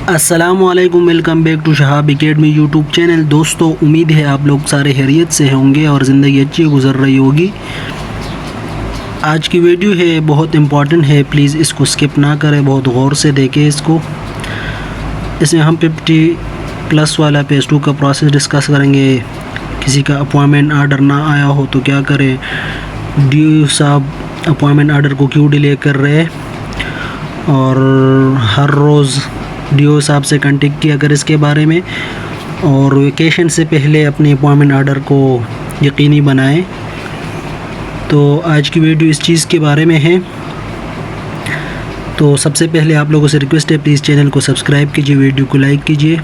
السلام علیکم، welcome back to Shahab Academy YouTube channel. دوستو، امید ہے آپ لوگ سارے خیریت سے ہوں گے اور زندگی اچھی گزر رہی ہوگی۔ آج کی ویڈیو ہے بہت امپورٹنٹ ہے، پلیز اس کو سکپ نہ کریں، بہت غور سے دیکھیں اس کو۔ اس میں ہم 50+ والا پیج 2 کا پروسیس ڈسکس کریں گے۔ کسی کا اپوائنمنٹ آرڈر نہ آیا ہو تو کیا کریں، ڈیو صاحب اپوائنمنٹ آرڈر کو کیوں ڈیلے کر رہے، اور ہر روز ڈیو صاحب سے کنٹیکٹ کیا کر اس کے بارے میں، اور ویکیشن سے پہلے اپنے اپوائنمنٹ آرڈر کو یقینی بنائیں۔ تو آج کی ویڈیو اس چیز کے بارے میں ہے۔ تو سب سے پہلے آپ لوگوں سے ریکویسٹ ہے، پلیز چینل کو سبسکرائب کیجیے، ویڈیو کو لائک کیجیے،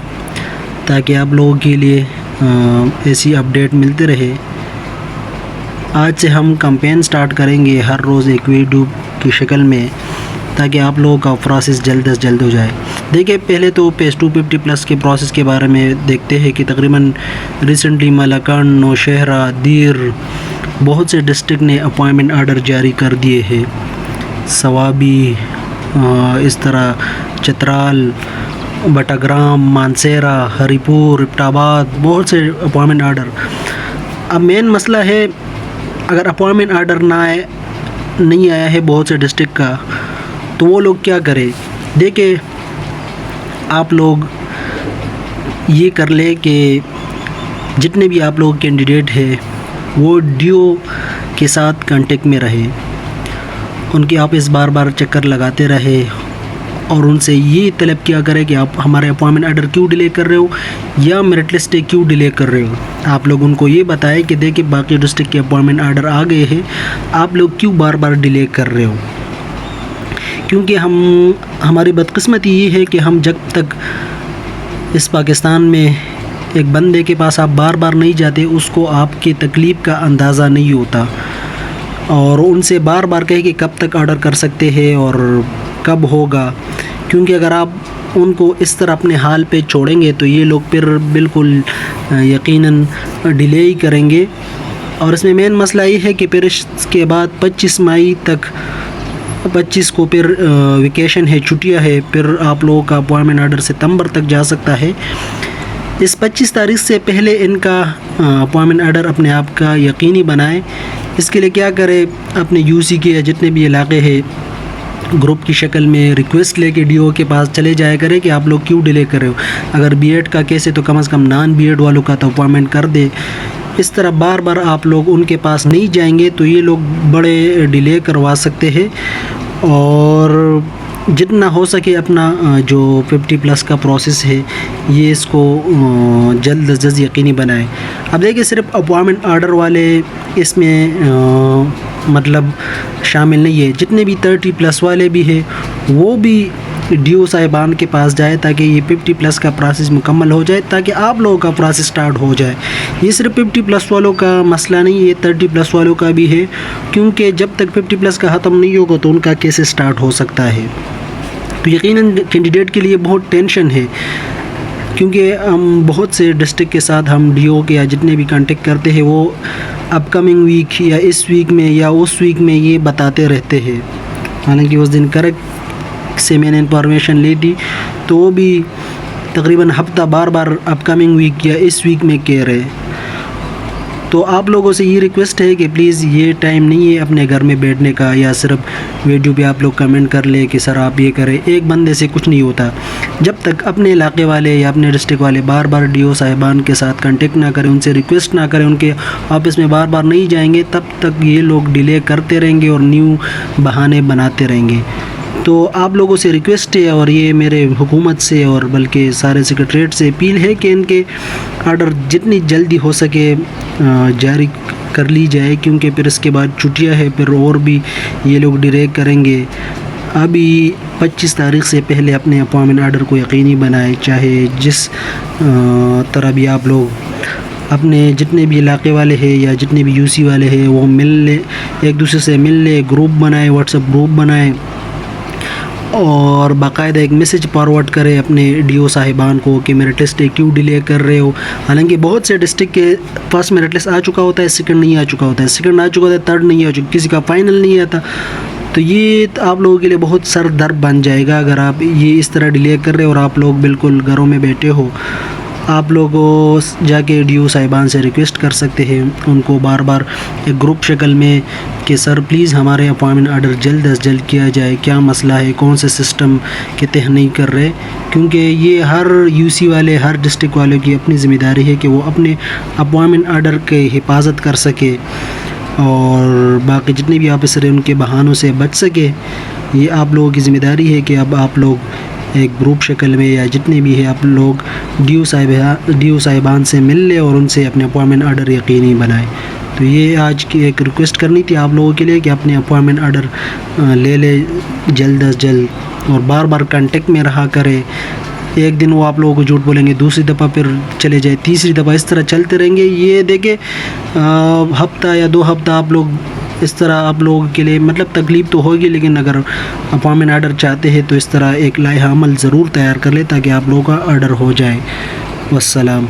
تاکہ آپ لوگوں کے لیے ایسی اپڈیٹ ملتے رہے۔ آج سے ہم کمپین سٹارٹ کریں گے، ہر روز ایک ویڈیو کی شکل میں، تاکہ آپ لوگوں کا پروسیس جلد از جلد ہو جائے۔ دیکھیں، پہلے تو پیج 250+ کے پروسیس کے بارے میں دیکھتے ہیں کہ تقریباً ریسنٹلی ملاکان، نوشہرہ، دیر، بہت سے ڈسٹرکٹ نے اپوائنمنٹ آرڈر جاری کر دیے ہیں۔ سوابی، اس طرح چترال، بٹاگرام، مانسیرا، ہری پور، ابٹ آباد، بہت سے اپوائنمنٹ آرڈر۔ اب مین مسئلہ ہے، اگر اپوائنمنٹ آرڈر نہیں آیا ہے بہت سے ڈسٹرکٹ کا، تو وہ لوگ کیا کریں۔ دیکھیں، آپ لوگ یہ کر لیں کہ جتنے بھی آپ لوگ کینڈیڈیٹ ہیں وہ ڈیو کے ساتھ کانٹیکٹ میں رہے، ان کے آفس بار بار چکر لگاتے رہے، اور ان سے یہ طلب کیا کرے کہ آپ ہمارے اپوائنمنٹ آرڈر کیوں ڈیلے کر رہے ہو، یا میرٹ لسٹ کیوں ڈیلے کر رہے ہو۔ آپ لوگ ان کو یہ بتائیں کہ دیکھیں، باقی ڈسٹرکٹ کے اپوائنمنٹ آرڈر آ گئے ہیں، آپ لوگ کیوں بار بار ڈیلے کر رہے ہو۔ کیونکہ ہماری بدقسمتی یہ ہے کہ ہم جب تک اس پاکستان میں ایک بندے کے پاس آپ بار بار نہیں جاتے، اس کو آپ کی تکلیف کا اندازہ نہیں ہوتا، اور ان سے بار بار کہے کہ کب تک آرڈر کر سکتے ہیں اور کب ہوگا۔ کیونکہ اگر آپ ان کو اس طرح اپنے حال پہ چھوڑیں گے تو یہ لوگ پھر بالکل یقیناً ڈیلے ہی کریں گے۔ اور اس میں مین مسئلہ یہ ہے کہ پھر اس کے بعد 25 مئی تک، 25 کو پھر ویکیشن ہے، چھٹیاں ہے، پھر آپ لوگوں کا اپوائنمنٹ آرڈر ستمبر تک جا سکتا ہے۔ اس 25 تاریخ سے پہلے ان کا اپوائنمنٹ آرڈر اپنے آپ کا یقینی بنائیں۔ اس کے لیے کیا کرے، اپنے یو سی کے یا جتنے بھی علاقے ہیں، گروپ کی شکل میں ریکویسٹ لے کے ڈیو کے پاس چلے جایا کرے کہ آپ لوگ کیوں ڈیلے کر رہے ہو۔ اگر بی ایڈ کا کیس ہے تو کم از کم نان بی ایڈ والوں کا تو اپوائنمنٹ کر دے۔ اس طرح بار بار آپ لوگ ان کے پاس نہیں جائیں گے تو یہ لوگ بڑے ڈیلے کروا سکتے ہیں، اور جتنا ہو سکے اپنا جو 50+ کا پروسیس ہے، یہ اس کو جلد از جلد یقینی بنائیں۔ اب دیکھیں، صرف اپوائنمنٹ آرڈر والے اس میں مطلب شامل نہیں ہے، جتنے بھی 30+ والے بھی ہیں وہ بھی ڈیو صاحبان کے پاس جائے، تاکہ یہ 50+ کا پروسیس مکمل ہو جائے، تاکہ آپ لوگوں کا پروسیس سٹارٹ ہو جائے۔ یہ صرف 50+ والوں کا مسئلہ نہیں، یہ 30+ والوں کا بھی ہے، کیونکہ جب تک 50+ کا ختم نہیں ہوگا تو ان کا کیس سٹارٹ ہو سکتا ہے۔ تو یقیناً کینڈیڈیٹ کے لیے بہت ٹینشن ہے، کیونکہ ہم بہت سے ڈسٹرکٹ کے ساتھ ہم ڈیو کے یا جتنے بھی کانٹیکٹ کرتے ہیں، وہ اپ کمنگ ویک یا اس ویک میں یا اس ویک میں یہ بتاتے رہتے ہیں۔ حالانکہ اس دن کریکٹ سے میں نے انفارمیشن لی تھی، تو وہ بھی تقریباً ہفتہ بار بار اپ کمنگ ویک یا اس ویک میں کہہ رہے۔ تو آپ لوگوں سے یہ ریکویسٹ ہے کہ پلیز یہ ٹائم نہیں ہے اپنے گھر میں بیٹھنے کا، یا صرف ویڈیو پہ آپ لوگ کمنٹ کر لیں کہ سر آپ یہ کریں۔ ایک بندے سے کچھ نہیں ہوتا، جب تک اپنے علاقے والے یا اپنے ڈسٹرکٹ والے بار بار ڈیو صاحبان کے ساتھ کنٹیکٹ نہ کریں، ان سے ریکویسٹ نہ کریں، ان کے آفس میں بار بار نہیں جائیں گے، تب تک یہ لوگ ڈیلے کرتے رہیں گے اور نیو بہانے بناتے رہیں گے۔ تو آپ لوگوں سے ریکویسٹ ہے، اور یہ میرے حکومت سے اور بلکہ سارے سیکریٹریٹ سے اپیل ہے کہ ان کے آرڈر جتنی جلدی ہو سکے جاری کر لی جائے، کیونکہ پھر اس کے بعد چھٹیاں ہے، پھر اور بھی یہ لوگ ڈیلے کریں گے۔ ابھی 25 تاریخ سے پہلے اپنے اپوائنمنٹ آرڈر کو یقینی بنائیں، چاہے جس طرح بھی آپ لوگ اپنے جتنے بھی علاقے والے ہیں یا جتنے بھی یو سی والے ہیں وہ مل لیں، ایک دوسرے سے مل لیں، گروپ بنائیں، واٹس ایپ گروپ بنائیں، اور باقاعدہ ایک میسج فارورڈ کرے اپنے ڈیو صاحبان کو کہ میرٹ لسٹ کیوں ڈیلے کر رہے ہو۔ حالانکہ بہت سے ڈسٹرکٹ کے فرسٹ میرٹ لسٹ آ چکا ہوتا ہے، سیکنڈ نہیں آ چکا ہوتا ہے، سیکنڈ آ چکا ہوتا ہے، تھرڈ نہیں آ چکا، کسی کا فائنل نہیں آتا۔ تو یہ آپ لوگوں کے لیے بہت سر درد بن جائے گا اگر آپ یہ اس طرح ڈیلے کر رہے اور آپ لوگ بالکل گھروں میں بیٹھے ہو. آپ لوگ جا کے ڈی او صاحبان سے ریکویسٹ کر سکتے ہیں ان کو بار بار ایک گروپ شکل میں کہ سر پلیز ہمارے اپوائنٹمنٹ آرڈر جلد از جلد کیا جائے, کیا مسئلہ ہے, کون سے سسٹم کے تحت نہیں کر رہے. کیونکہ یہ ہر یو سی والے, ہر ڈسٹرکٹ والوں کی اپنی ذمہ داری ہے کہ وہ اپنے اپوائنٹمنٹ آرڈر کی حفاظت کر سکے اور باقی جتنے بھی آفیسر ہیں ان کے بہانوں سے بچ سکے. یہ آپ لوگوں کی ذمہ داری ہے کہ اب آپ لوگ ایک گروپ شکل میں یا جتنے بھی ہیں آپ لوگ ڈی او صاحبان سے مل لیں اور ان سے اپنے اپوائنٹمنٹ آرڈر یقینی بنائیں. تو یہ آج کی ایک ریکویسٹ کرنی تھی آپ لوگوں کے لیے کہ اپنے اپوائنٹمنٹ آرڈر لے لے جلد از جلد اور بار بار کانٹیکٹ میں رہا کرے. ایک دن وہ آپ لوگوں کو جھوٹ بولیں گے, دوسری دفعہ پھر چلے جائے, تیسری دفعہ, اس طرح چلتے رہیں گے. یہ دیکھیں ہفتہ یا 2 ہفتہ آپ لوگ اس طرح آپ لوگوں کے لیے مطلب تکلیف تو ہوگی, لیکن اگر اپوائنٹمنٹ آرڈر چاہتے ہیں تو اس طرح ایک لائحہ عمل ضرور تیار کر لیں تاکہ آپ لوگوں کا آرڈر ہو جائے. والسلام.